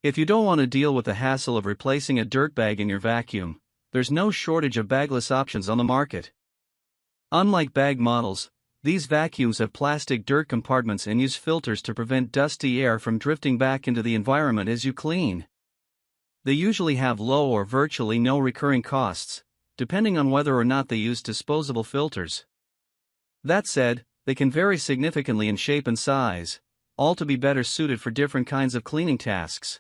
If you don't want to deal with the hassle of replacing a dirt bag in your vacuum, there's no shortage of bagless options on the market. Unlike bag models, these vacuums have plastic dirt compartments and use filters to prevent dusty air from drifting back into the environment as you clean. They usually have low or virtually no recurring costs, depending on whether or not they use disposable filters. That said, they can vary significantly in shape and size, all to be better suited for different kinds of cleaning tasks.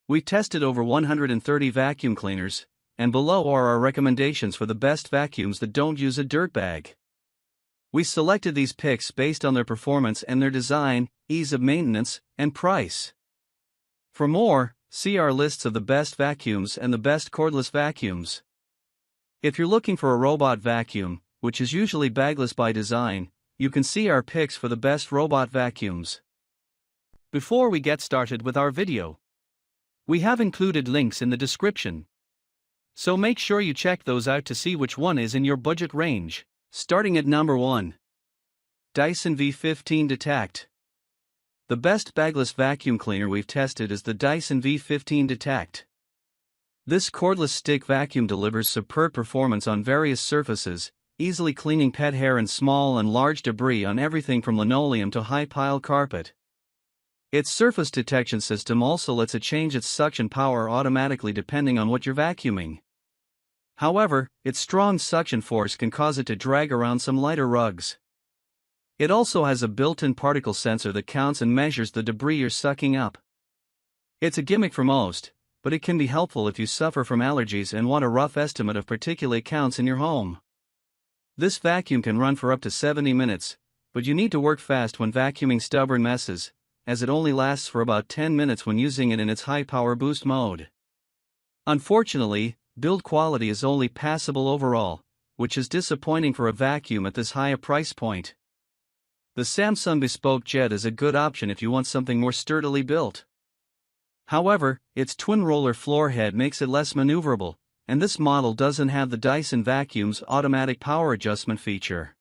We tested over 130 vacuum cleaners, and below are our recommendations for the best vacuums that don't use a dirt bag. We selected these picks based on their performance and their design, ease of maintenance, and price. For more, see our lists of the best vacuums and the best cordless vacuums. If you're looking for a robot vacuum, which is usually bagless by design, you can see our picks for the best robot vacuums. Before we get started with our video, we have included links in the description, so make sure you check those out to see which one is in your budget range. Starting at number 1. Dyson V15 Detect. The best bagless vacuum cleaner we've tested is the Dyson V15 Detect. This cordless stick vacuum delivers superb performance on various surfaces, easily cleaning pet hair and small and large debris on everything from linoleum to high-pile carpet. Its surface detection system also lets it change its suction power automatically depending on what you're vacuuming. However, its strong suction force can cause it to drag around some lighter rugs. It also has a built-in particle sensor that counts and measures the debris you're sucking up. It's a gimmick for most, but it can be helpful if you suffer from allergies and want a rough estimate of particulate counts in your home. This vacuum can run for up to 70 minutes, but you need to work fast when vacuuming stubborn messes, as it only lasts for about 10 minutes when using it in its high-power boost mode. Unfortunately, build quality is only passable overall, which is disappointing for a vacuum at this high a price point. The Samsung Bespoke Jet is a good option if you want something more sturdily built. However, its twin-roller floor head makes it less maneuverable, and this model doesn't have the Dyson Vacuum's automatic power adjustment feature.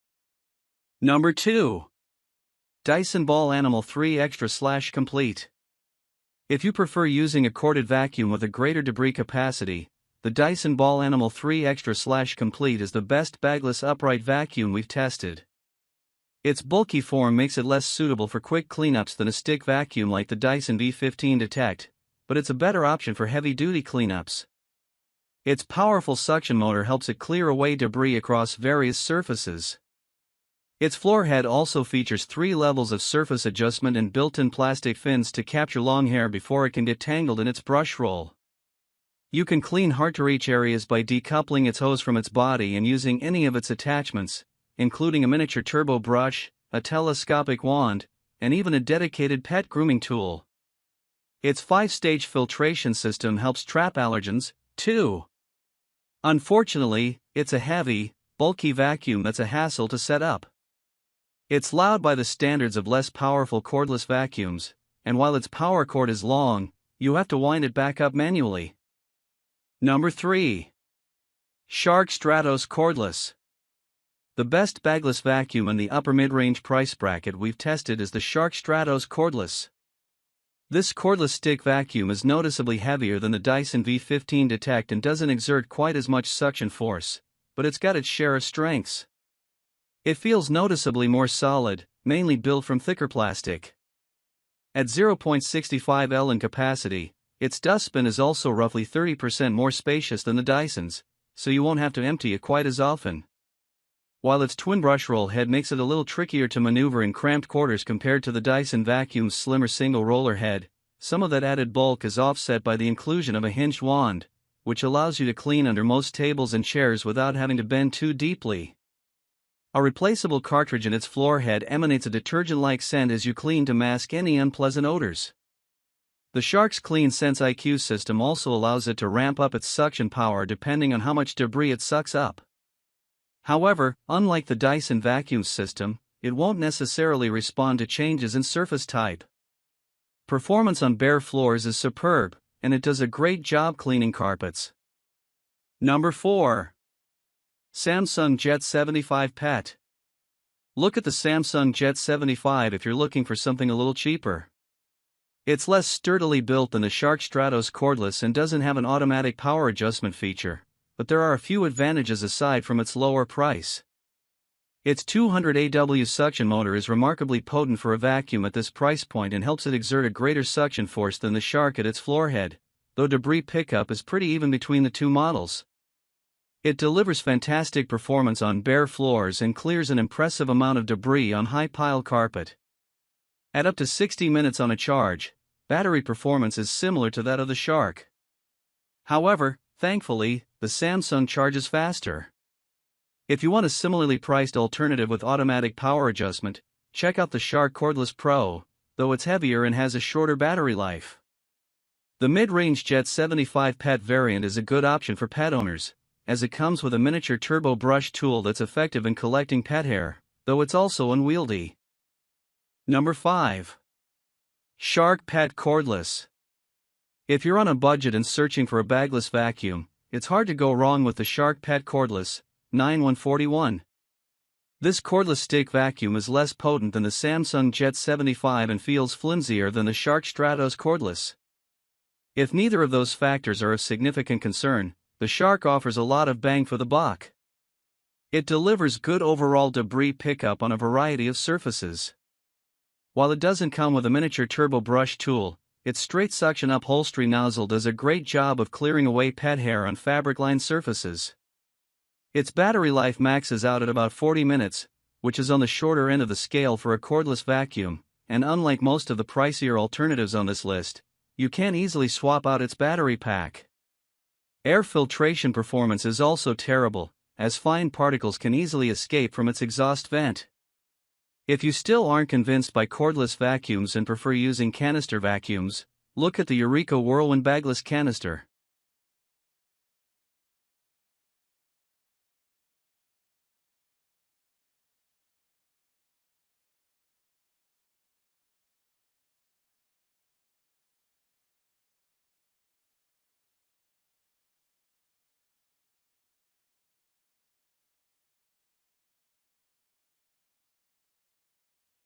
Number 2. Dyson Ball Animal 3 Extra/Complete. If you prefer using a corded vacuum with a greater debris capacity, the Dyson Ball Animal 3 Extra/Complete is the best bagless upright vacuum we've tested. Its bulky form makes it less suitable for quick cleanups than a stick vacuum like the Dyson V15 Detect, but it's a better option for heavy-duty cleanups. Its powerful suction motor helps it clear away debris across various surfaces. Its floor head also features 3 levels of surface adjustment and built-in plastic fins to capture long hair before it can get tangled in its brush roll. You can clean hard-to-reach areas by decoupling its hose from its body and using any of its attachments, including a miniature turbo brush, a telescopic wand, and even a dedicated pet grooming tool. Its 5-stage filtration system helps trap allergens, too. Unfortunately, it's a heavy, bulky vacuum that's a hassle to set up. It's loud by the standards of less powerful cordless vacuums, and while its power cord is long, you have to wind it back up manually. Number 3. Shark Stratos Cordless. The best bagless vacuum in the upper mid-range price bracket we've tested is the Shark Stratos Cordless. This cordless stick vacuum is noticeably heavier than the Dyson V15 Detect and doesn't exert quite as much suction force, but it's got its share of strengths. It feels noticeably more solid, mainly built from thicker plastic. At 0.65 L in capacity, its dustbin is also roughly 30% more spacious than the Dyson's, so you won't have to empty it quite as often. While its twin brush roll head makes it a little trickier to maneuver in cramped quarters compared to the Dyson Vacuum's slimmer single roller head, some of that added bulk is offset by the inclusion of a hinged wand, which allows you to clean under most tables and chairs without having to bend too deeply. A replaceable cartridge in its floor head emanates a detergent-like scent as you clean to mask any unpleasant odors. The Shark's Clean Sense IQ system also allows it to ramp up its suction power depending on how much debris it sucks up. However, unlike the Dyson vacuum system, it won't necessarily respond to changes in surface type. Performance on bare floors is superb, and it does a great job cleaning carpets. Number 4. Samsung Jet 75 Pet. Look at the Samsung Jet 75 if you're looking for something a little cheaper. It's less sturdily built than the Shark Stratos cordless and doesn't have an automatic power adjustment feature, but there are a few advantages aside from its lower price. Its 200 AW suction motor is remarkably potent for a vacuum at this price point and helps it exert a greater suction force than the Shark at its floor head, though debris pickup is pretty even between the two models. It delivers fantastic performance on bare floors and clears an impressive amount of debris on high-pile carpet. At up to 60 minutes on a charge, battery performance is similar to that of the Shark. However, thankfully, the Samsung charges faster. If you want a similarly priced alternative with automatic power adjustment, check out the Shark Cordless Pro, though it's heavier and has a shorter battery life. The mid-range Jet 75 Pet variant is a good option for pet owners, as it comes with a miniature turbo brush tool that's effective in collecting pet hair, though it's also unwieldy. Number 5. Shark Pet Cordless. If you're on a budget and searching for a bagless vacuum, it's hard to go wrong with the Shark Pet Cordless 9141. This cordless stick vacuum is less potent than the Samsung Jet 75 and feels flimsier than the Shark Stratos cordless. If neither of those factors are of significant concern, the Shark offers a lot of bang for the buck. It delivers good overall debris pickup on a variety of surfaces. While it doesn't come with a miniature turbo brush tool, its straight suction upholstery nozzle does a great job of clearing away pet hair on fabric-lined surfaces. Its battery life maxes out at about 40 minutes, which is on the shorter end of the scale for a cordless vacuum, and unlike most of the pricier alternatives on this list, you can't easily swap out its battery pack. Air filtration performance is also terrible, as fine particles can easily escape from its exhaust vent. If you still aren't convinced by cordless vacuums and prefer using canister vacuums, look at the Eureka Whirlwind Bagless Canister.